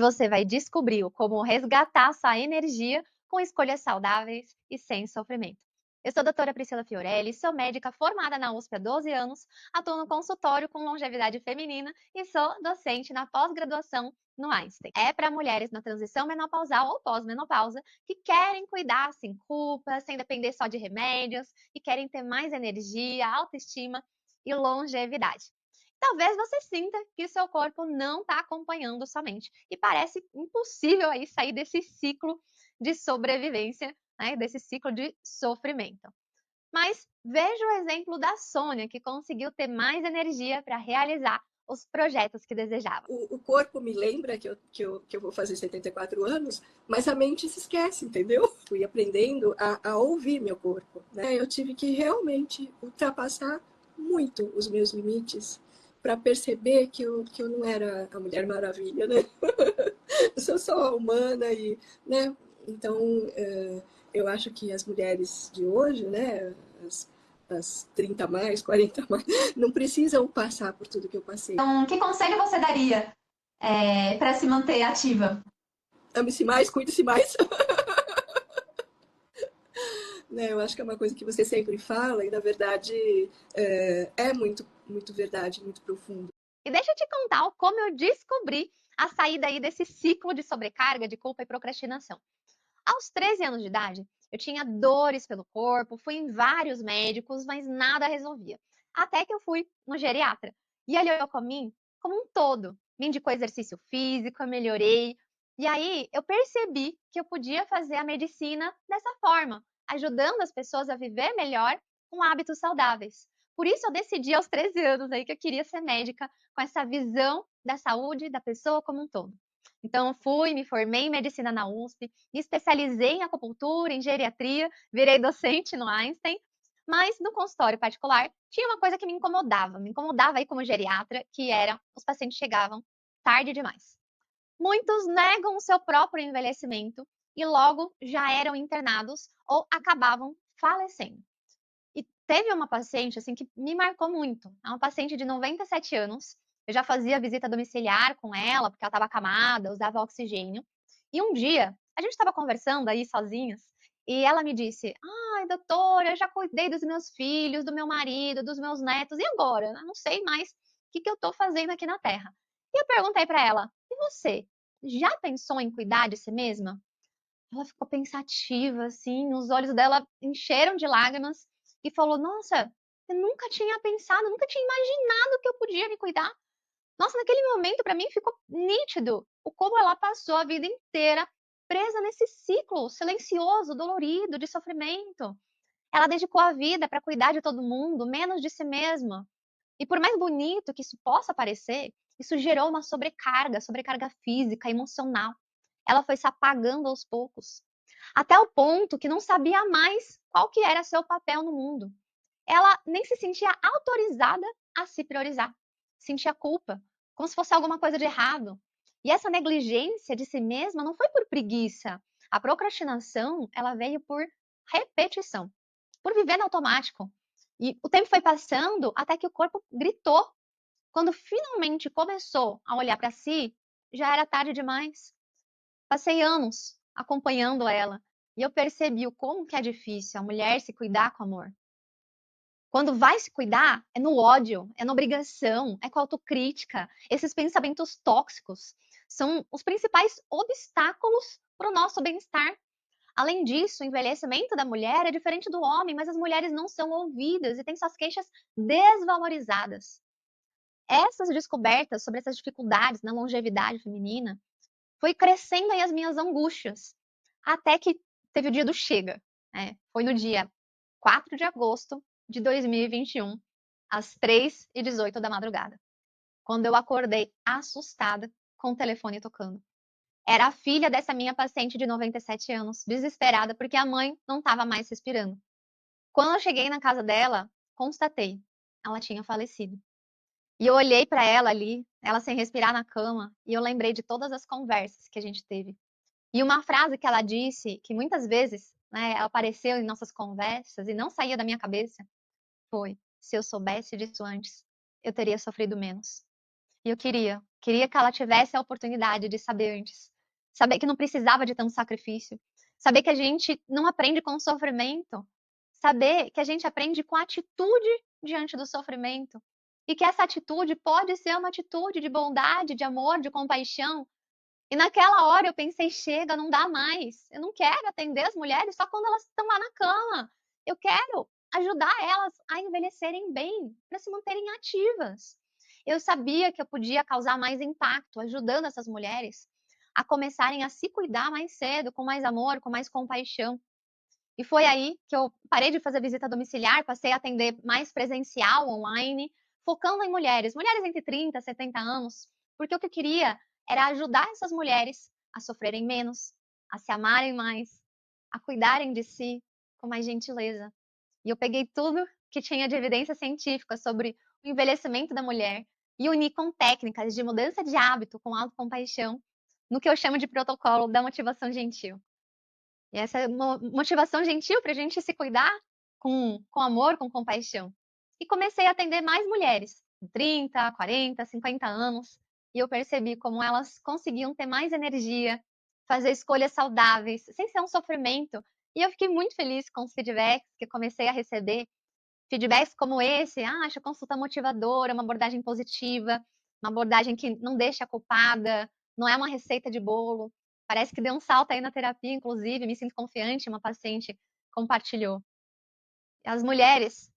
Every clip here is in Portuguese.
Você vai descobrir como resgatar sua energia com escolhas saudáveis e sem sofrimento. Eu sou a doutora Priscila Fiorelli, sou médica formada na USP há 12 anos, atuo no consultório com longevidade feminina e sou docente na pós-graduação no Einstein. É para mulheres na transição menopausal ou pós-menopausa que querem cuidar sem culpa, sem depender só de remédios e querem ter mais energia, autoestima e longevidade. Talvez você sinta que seu corpo não está acompanhando sua mente e parece impossível aí sair desse ciclo de sobrevivência, né, desse ciclo de sofrimento. Mas veja o exemplo da Sônia, que conseguiu ter mais energia para realizar os projetos que desejava. O corpo me lembra que eu vou fazer 74 anos, mas a mente se esquece, entendeu? Fui aprendendo a ouvir meu corpo, né? Eu tive que realmente ultrapassar muito os meus limites para perceber que eu não era a Mulher Maravilha, né? Eu sou só humana e, né? Então, eu acho que as mulheres de hoje, né? As 30 mais, 40 mais, não precisam passar por tudo que eu passei. Então, que conselho você daria para se manter ativa? Ame-se mais, cuide-se mais. Né? Eu acho que é uma coisa que você sempre fala e, na verdade, é muito, muito verdade, muito profundo. E deixa eu te contar como eu descobri a saída aí desse ciclo de sobrecarga, de culpa e procrastinação. Aos 13 anos de idade, eu tinha dores pelo corpo, fui em vários médicos, mas nada resolvia. Até que eu fui no geriatra. E ele olhou para mim como um todo. Me indicou exercício físico, eu melhorei. E aí eu percebi que eu podia fazer a medicina dessa forma, ajudando as pessoas a viver melhor com hábitos saudáveis. Por isso eu decidi aos 13 anos aí que eu queria ser médica com essa visão da saúde da pessoa como um todo. Então fui, me formei em medicina na USP, me especializei em acupuntura, em geriatria, virei docente no Einstein, mas no consultório particular tinha uma coisa que me incomodava aí como geriatra, que era os pacientes chegavam tarde demais. Muitos negam o seu próprio envelhecimento e logo já eram internados ou acabavam falecendo. E teve uma paciente assim que me marcou muito. É uma paciente de 97 anos. Eu já fazia visita domiciliar com ela, porque ela estava acamada, usava oxigênio. E um dia, a gente estava conversando aí sozinhas, e ela me disse: Ai, doutora, eu já cuidei dos meus filhos, do meu marido, dos meus netos, e agora? Eu não sei mais o que eu estou fazendo aqui na Terra. E eu perguntei para ela: E você? Já pensou em cuidar de si mesma? Ela ficou pensativa, assim, os olhos dela encheram de lágrimas e falou: Nossa, eu nunca tinha pensado, nunca tinha imaginado que eu podia me cuidar. Nossa, naquele momento, para mim, ficou nítido o como ela passou a vida inteira presa nesse ciclo silencioso, dolorido, de sofrimento. Ela dedicou a vida para cuidar de todo mundo, menos de si mesma. E por mais bonito que isso possa parecer, isso gerou uma sobrecarga física, emocional. Ela foi se apagando aos poucos, até o ponto que não sabia mais qual que era seu papel no mundo. Ela nem se sentia autorizada a se priorizar, sentia culpa, como se fosse alguma coisa de errado. E essa negligência de si mesma não foi por preguiça. A procrastinação, ela veio por repetição, por viver no automático. E o tempo foi passando até que o corpo gritou. Quando finalmente começou a olhar para si, já era tarde demais. Passei anos acompanhando ela e eu percebi o como que é difícil a mulher se cuidar com amor. Quando vai se cuidar, é no ódio, é na obrigação, é com a autocrítica. Esses pensamentos tóxicos são os principais obstáculos para o nosso bem-estar. Além disso, o envelhecimento da mulher é diferente do homem, mas as mulheres não são ouvidas e têm suas queixas desvalorizadas. Essas descobertas sobre essas dificuldades na longevidade feminina foi crescendo aí as minhas angústias, até que teve o dia do chega, né? Foi no dia 4 de agosto de 2021, às 3h18 da madrugada, quando eu acordei assustada com o telefone tocando. Era a filha dessa minha paciente de 97 anos, desesperada porque a mãe não estava mais respirando. Quando eu cheguei na casa dela, constatei, ela tinha falecido. E eu olhei para ela ali, ela sem respirar na cama, e eu lembrei de todas as conversas que a gente teve. E uma frase que ela disse, que muitas vezes, né, ela apareceu em nossas conversas e não saía da minha cabeça, foi: se eu soubesse disso antes, eu teria sofrido menos. E eu queria que ela tivesse a oportunidade de saber antes, saber que não precisava de tanto sacrifício, saber que a gente não aprende com o sofrimento, saber que a gente aprende com a atitude diante do sofrimento e que essa atitude pode ser uma atitude de bondade, de amor, de compaixão. E naquela hora eu pensei: chega, não dá mais. Eu não quero atender as mulheres só quando elas estão lá na cama. Eu quero ajudar elas a envelhecerem bem, para se manterem ativas. Eu sabia que eu podia causar mais impacto ajudando essas mulheres a começarem a se cuidar mais cedo, com mais amor, com mais compaixão. E foi aí que eu parei de fazer visita domiciliar, passei a atender mais presencial, online, focando em mulheres, mulheres entre 30 e 70 anos, porque o que eu queria era ajudar essas mulheres a sofrerem menos, a se amarem mais, a cuidarem de si com mais gentileza. E eu peguei tudo que tinha de evidência científica sobre o envelhecimento da mulher e uni com técnicas de mudança de hábito com autocompaixão no que eu chamo de protocolo da motivação gentil. E essa é uma motivação gentil para a gente se cuidar com amor, com compaixão. E comecei a atender mais mulheres, com 30, 40, 50 anos, e eu percebi como elas conseguiam ter mais energia, fazer escolhas saudáveis, sem ser um sofrimento. E eu fiquei muito feliz com os feedbacks que eu comecei a receber. Feedbacks como esse: "Ah, acho a consulta motivadora, uma abordagem positiva, uma abordagem que não deixa culpada, não é uma receita de bolo. Parece que deu um salto aí na terapia, inclusive, me sinto confiante", uma paciente compartilhou. As mulheres,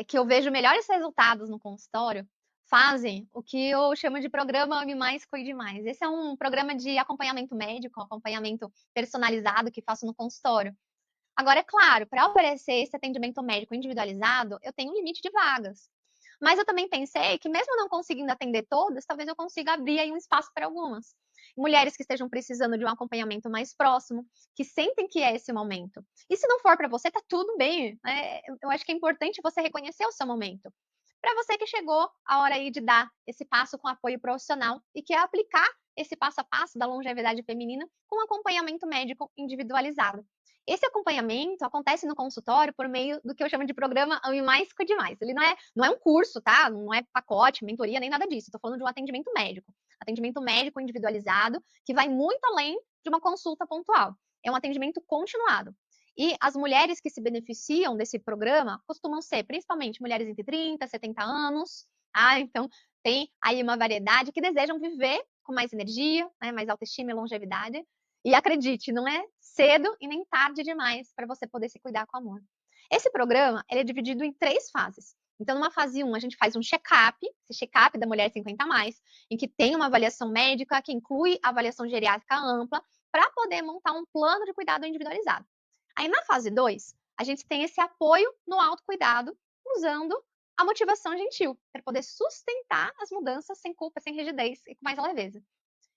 que eu vejo melhores resultados no consultório, fazem o que eu chamo de programa Ame Mais, Cuide Mais. Esse é um programa de acompanhamento médico, acompanhamento personalizado que faço no consultório. Agora, é claro, para oferecer esse atendimento médico individualizado, eu tenho um limite de vagas. Mas eu também pensei que, mesmo não conseguindo atender todas, talvez eu consiga abrir aí um espaço para algumas. Mulheres que estejam precisando de um acompanhamento mais próximo, que sentem que é esse momento. E se não for para você, tá tudo bem, né? Eu acho que é importante você reconhecer o seu momento. Para você que chegou a hora aí de dar esse passo com apoio profissional e quer aplicar esse passo a passo da longevidade feminina com um acompanhamento médico individualizado. Esse acompanhamento acontece no consultório por meio do que eu chamo de programa Ame Mais, Cuide Mais. Ele não é um curso, tá? Não é pacote, mentoria, nem nada disso. Estou falando de um atendimento médico. Atendimento médico individualizado, que vai muito além de uma consulta pontual. É um atendimento continuado. E as mulheres que se beneficiam desse programa costumam ser principalmente mulheres entre 30 e 70 anos. Então tem aí uma variedade que desejam viver com mais energia, né, mais autoestima e longevidade. E acredite, não é cedo e nem tarde demais para você poder se cuidar com amor. Esse programa, ele é dividido em 3 fases. Então, numa fase 1, a gente faz um check-up, esse check-up da mulher 50 a mais, em que tem uma avaliação médica, que inclui avaliação geriátrica ampla, para poder montar um plano de cuidado individualizado. Aí, na fase 2, a gente tem esse apoio no autocuidado, usando a motivação gentil, para poder sustentar as mudanças sem culpa, sem rigidez e com mais leveza.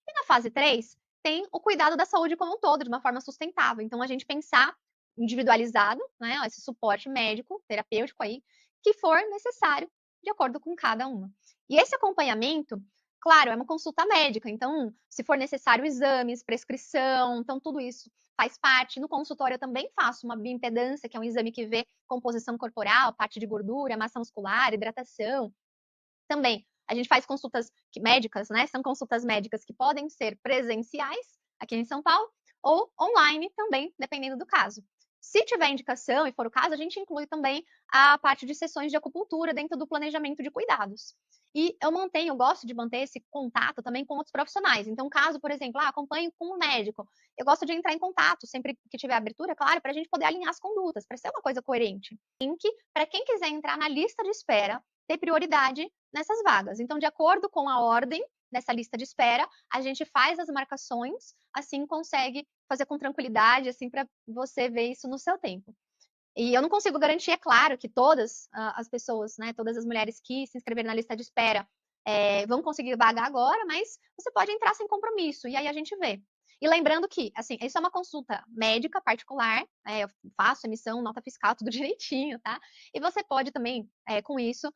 E na fase 3, tem o cuidado da saúde como um todo, de uma forma sustentável. Então, a gente pensar individualizado, né, esse suporte médico, terapêutico aí, que for necessário, de acordo com cada uma. E esse acompanhamento, claro, é uma consulta médica, então, se for necessário exames, prescrição, então tudo isso faz parte. No consultório eu também faço uma bioimpedância, que é um exame que vê composição corporal, parte de gordura, massa muscular, hidratação. Também, a gente faz consultas médicas, né? São consultas médicas que podem ser presenciais, aqui em São Paulo, ou online também, dependendo do caso. Se tiver indicação e for o caso, a gente inclui também a parte de sessões de acupuntura dentro do planejamento de cuidados. E eu gosto de manter esse contato também com outros profissionais. Então, caso, por exemplo, acompanho com um médico, eu gosto de entrar em contato sempre que tiver abertura, claro, para a gente poder alinhar as condutas, para ser uma coisa coerente. Link para quem quiser entrar na lista de espera, ter prioridade nessas vagas. Então, de acordo com a ordem dessa lista de espera, a gente faz as marcações, assim consegue fazer com tranquilidade, assim, para você ver isso no seu tempo. E eu não consigo garantir, é claro, que todas as pessoas, né, todas as mulheres que se inscreverem na lista de espera vão conseguir vaga agora, mas você pode entrar sem compromisso, e aí a gente vê. E lembrando que, assim, isso é uma consulta médica particular, eu faço emissão, nota fiscal, tudo direitinho, tá? E você pode também, com isso,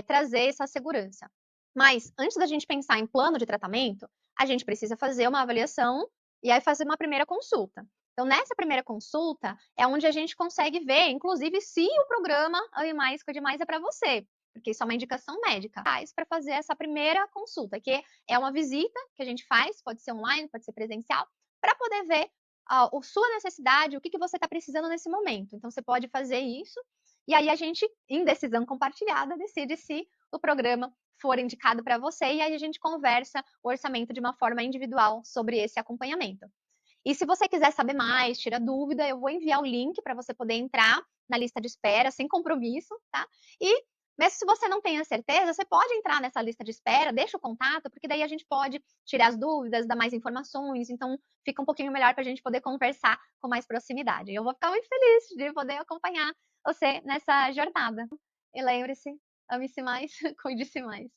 trazer essa segurança. Mas, antes da gente pensar em plano de tratamento, a gente precisa fazer uma avaliação e aí fazer uma primeira consulta. Então, nessa primeira consulta, é onde a gente consegue ver, inclusive, se o programa Ame Mais, Cuide Mais é para você. porque isso é uma indicação médica, faz para fazer essa primeira consulta, que é uma visita que a gente faz, pode ser online, pode ser presencial, para poder ver a sua necessidade, o que você está precisando nesse momento. Então, você pode fazer isso, e aí a gente, em decisão compartilhada, decide se o programa for indicado para você, e aí a gente conversa o orçamento de uma forma individual sobre esse acompanhamento. E se você quiser saber mais, tira dúvida, eu vou enviar o link para você poder entrar na lista de espera sem compromisso, tá? E mesmo se você não tenha certeza, você pode entrar nessa lista de espera, deixa o contato, porque daí a gente pode tirar as dúvidas, dar mais informações, então fica um pouquinho melhor para a gente poder conversar com mais proximidade. Eu vou ficar muito feliz de poder acompanhar você nessa jornada. E lembre-se, ame-se mais, cuide-se mais.